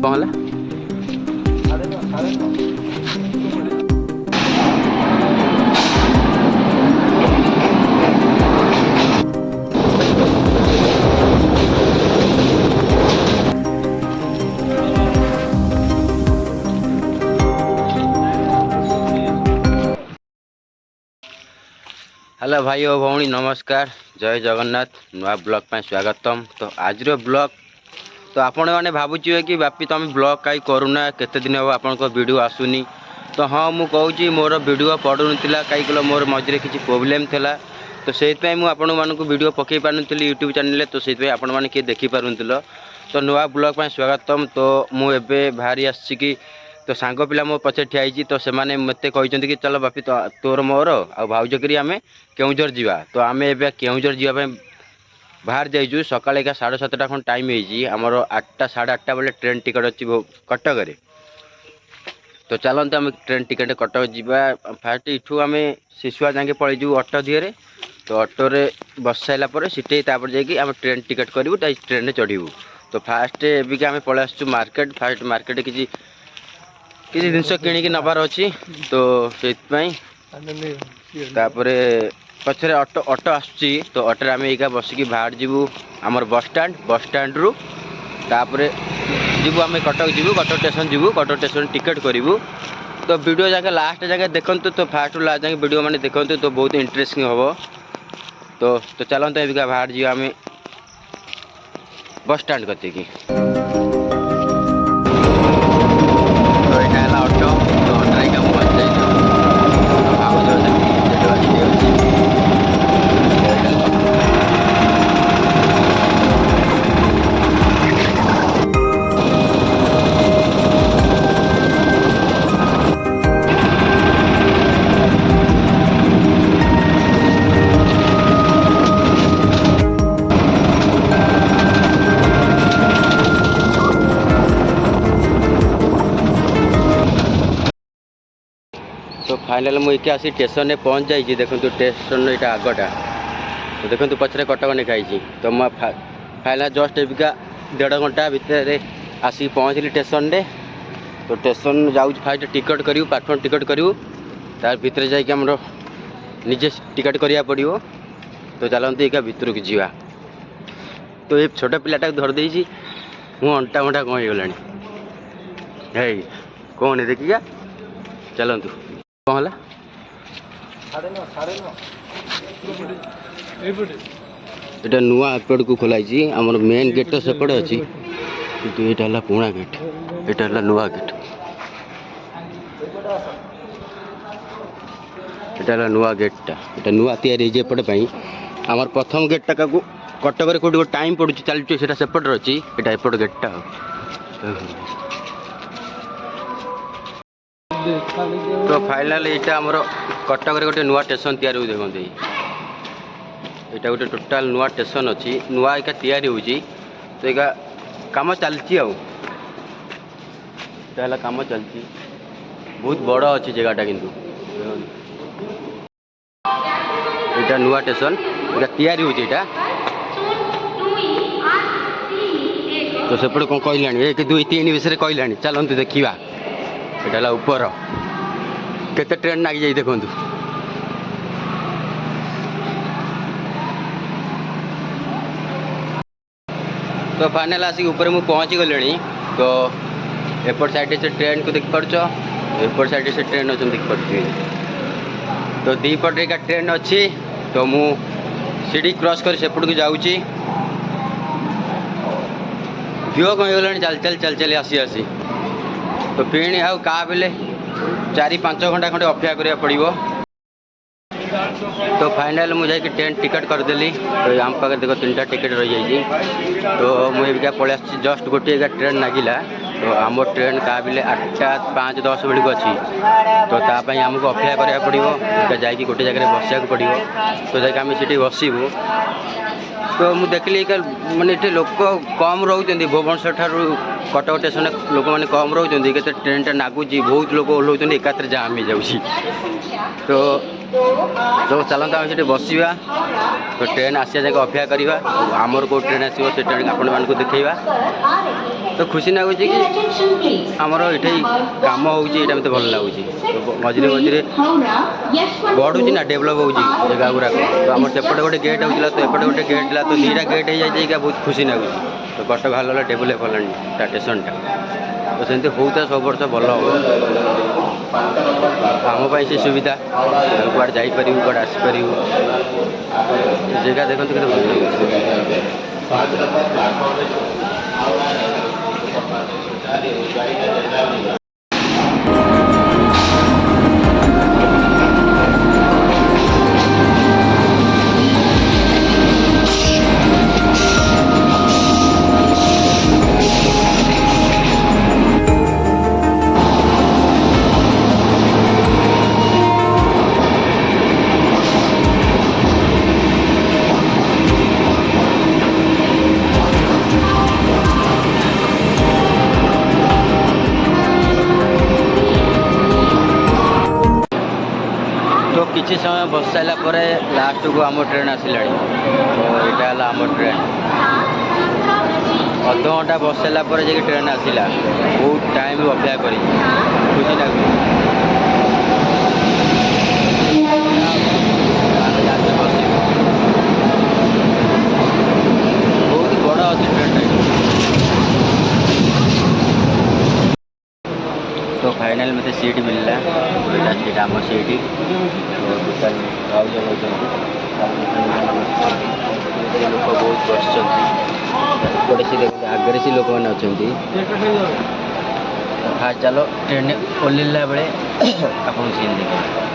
कौन है हेलो भाई और भौणी नमस्कार जय जगन्नाथ नुआ ब्लॉग में स्वागतम। तो आज ब्लॉग तो आपण मैंने भावुए कि बापी तुम ब्लॉग कहीं करूना केते दिन हम आपण वीडियो आसुनी। तो हाँ मु कहूँ मोर वीडियो पड़ू ना कहीं मोर मझे किसी प्रोब्लेम था। तो से आपण मानक वीडियो पकई पार्टी यूट्यूब चैनल तो से आपण मैंने किए देखिपारुल। तो नुआ ब्लॉग में स्वागतम। तो मुझे बाहरी आसी तो सांग पिला मो पचे ठियाई तो से मत कहते कि चल बापी तो तोर मोर आ भाउज करी आम केउझर जावा। तो आम ए केउझर जावाई बाहर जाइजु सका 7:30 खन टाइम होमर 8टा 8:30 बेले ट्रेन टिकट अच्छी कटक। तो चलते आम ट्रेन टिकट कटक जावा। फास्ट इठू आम शिशुआ जाके पलैजु अटो दिहरे। तो अटो रे बस सारापर सीटे जाकि ट्रेन टिकट करूँ ट्रेन चढ़ू। तो फास्ट एबिक आम पलि आसु मार्केट। फास्ट मार्केट किसी जिनस किणिकी नबार अच्छी। तो से पछरे ऑटो ऑटो आसुची। तो ऑटो आम एका बसिकी बाहर जीवु आमर बस स्टैंड रु तापरे जीवु आम कटक जीवु कटक स्टेशन जीवु कटक स्टेशन टिकट करूँ। तो वीडियो जाके लास्ट जाके देखंतु। तो फास्ट रु लास्ट जाके वीडियो माने देखंतु तो बहुत इंटरेस्टिंग हम। तो चलते एबिका बाहर जीवा आम बस स्टैंड कति की। तो फाइनल मुझे आसी स्टेशन में पहुँच जाइए। देखो स्टेशन यहाँ आगटा तो देखो पचरे कटक लिखाई। तो मैं फाइनल जस्ट एबिका 1.5 घंटा भितर आसिक पहुँचली स्टेशन रे। तो स्टेशन जाऊँ फास्ट टिकट करूँ प्लाटफर्म टिकट करूँ तार भितर जाकि आम निजे टिकट करा पड़ो। तो चलते एका भितर की जावा। तो ये छोट पिलाटा धरदे मु अंटा घंटा कौन हो गलानी है कौन देखिका चलतु कौन है ये नुआ एपट को खोलाई आम मेन गेट तो सेपटे अच्छी कि यहाँ पुणा गेट यहाँ नुआ गेट यहाँ नुआ गेटा ये नुआ तैयारी आमर प्रथम गेटा का कटक कौट टाइम पड़ू चलती सेपटे अच्छी यहाँ एपट गेटा। तो फाइनल यहाँ आमर कटक गोटे नुआ स्टेशन तैयारी देखते यहाँ गोटे टोटाल नुआ स्टेशन अच्छी नुआ एका तैयारी होची। तो एका काम चलती काम चलती बहुत बड़ अच्छी जगहटा किंतु यहाँ नुआ स्टेशन एका तैयारी होची यहाँ। तो सेपटे कौन कहला 1 2 3 विषय कहला चलते देखा यहाँ ऊपर केते ट्रेन नागी जाई देखु। तो फाइनल आसिक ऊपर मु पहुँची गले। तो एपट साइड से ट्रेन को देख पार्छ एपट साइड से ट्रेन अच्छे देख पार्थे। तो दीपटे का ट्रेन अच्छी। तो मु सीढ़ी क्रॉस कर सेपट को जाऊँगी दिह कहीं गलानी चल चल आसी आसी। तो फिर आउ क्या बेले 4-5 घंटा खंडे अपेक्षा करा पड़ो। तो फाइनल मुझे ट्रेन टिकट करदेली। तो आम पाखे देख 3टा टिकट रही जाइए। तो मुझे पलि आसी जस्ट गोटे ट्रेन लगिला। तो आम ट्रेन क्या बेले 8टा 5:10 बेलू अच्छी। तो तापाई आमको अपेक्षा करा पड़ो जाकि गोटे जगह बसा पड़ो। तो जाकि आम सीटी बसबू। तो मुझे देखली माने ये लोक कम रोच भुवनेश्वर ठारू कटक स्टेशन लोक मैंने कम रोच के ट्रेन टा नागुची बहुत लोग ओह्लौं एकात्र जाम हो जाऊँगी। तो तो चलता आम से बसवा तो ट्रेन आसिया जाके अपेक्षा करवा आमर कौ ट्रेन आसो से ट्रेन आपण मानक देखा तो खुशी लगुच कि आमर ये कम होता मत भल लगुच मझे मझे बढ़ुची ना डेभलप हो जगह गुराक तो आम सेपटे गोटे गेट होता तो एपटे गोटे गेट था तो दुईटा गेट हो जाए बहुत खुशी लगुच तो कटक हाल डेभलप होलानी स्टेशन टा तो सेमती होता सब वर्ष भल आम से सुविधा कड़े जापर कड़े आसपर जगह देखते भल लगे तो किसी समय बस सारापर लास्ट को आम ट्रेन आसला तो यहाँ है आम ट्रेन अध घंटा बस सारापर जा ट्रेन आसला बहुत टाइम अपेक्षा कर खुशी लगे बहुत बड़ अच्छी ट्रेन तो फाइनल मत सीट मिलला दुईटा सीट आम सीट तो टोटाल भाज लोग बहुत बसपटे से देखते आगे से लोक मैंने अच्छा हाँ चलो ट्रेन ओल्ला बेले आप सीन देखे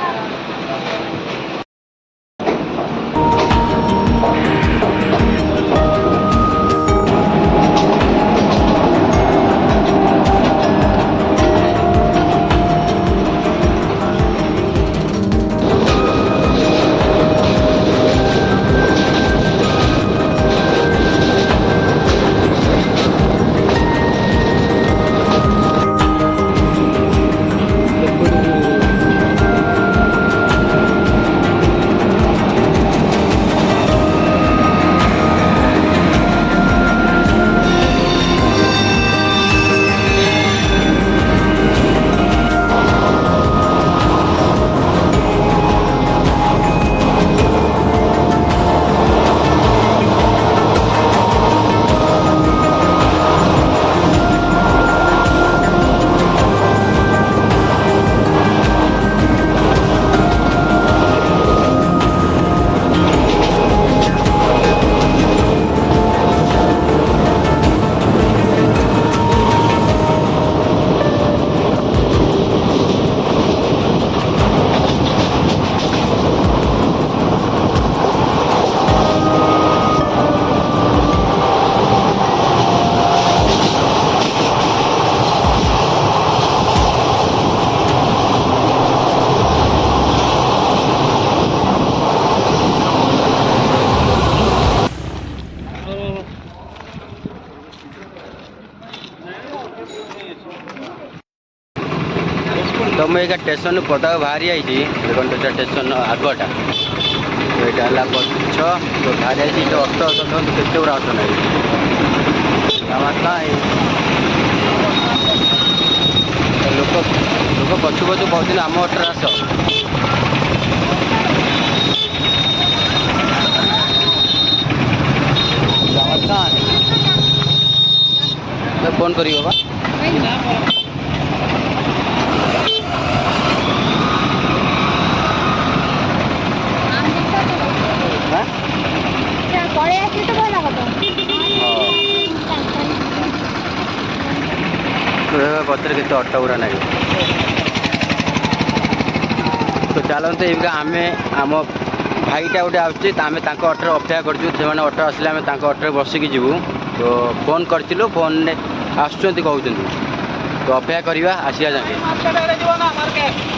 तो मुझे एक स्टेशन पदा बाहरी आई देखो स्टेशन आगटा तो यहाँ है पछ तो बाहरी आई तो अटो देखो केते गुड़ा अटो ना लोक लोक पचु पचु कहते आम अटोरे आस फोन कर पचर के अटो गुरा ना तो चलते ये आम आम भाईटा गोटे आम अटो अपेक्षा कर अटो आसले आम अटो बसिकी जीवु तो फोन करूँ फोन आसुँच कहते तो अपेक्षा करवा आसिया जाके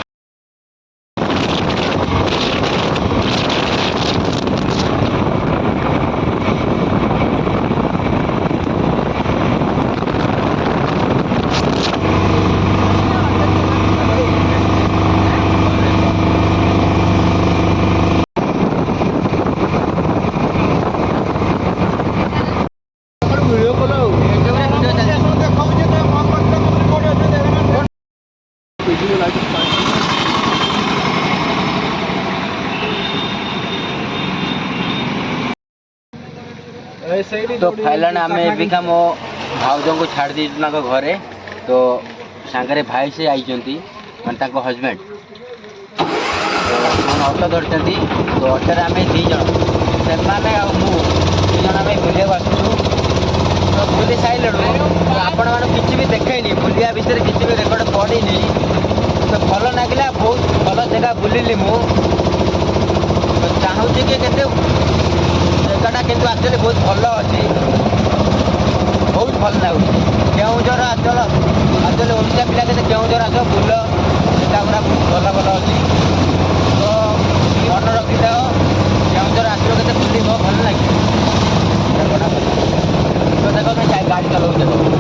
तो फाइलाने आम एबिका मो भाउज को छाड़ दी घरे तो सांगे भाई से आई माने हजबैंड तो ऑटो धरती तो ऑटो आम दीज से दुजन आम बुले आसू तो बुली सारे तो आपण मैं किसी भी देखनी बुलिया विषय किसी भी रेकर्ड पढ़ी तो भल लगे बहुत भल जगह बुलिली मु तो चाहूँगी कि जगटा कि आक्चुअली बहुत भल अच्छी बहुत भल लगुच केउझर आचल आक्चुअली ओडिशा पिला के केउझर आस बुल जगह पूरा भल भल अच्छी तो मन रखी था केउझर आसो के बुल भल लगे तो देखो गाड़ी चलाऊ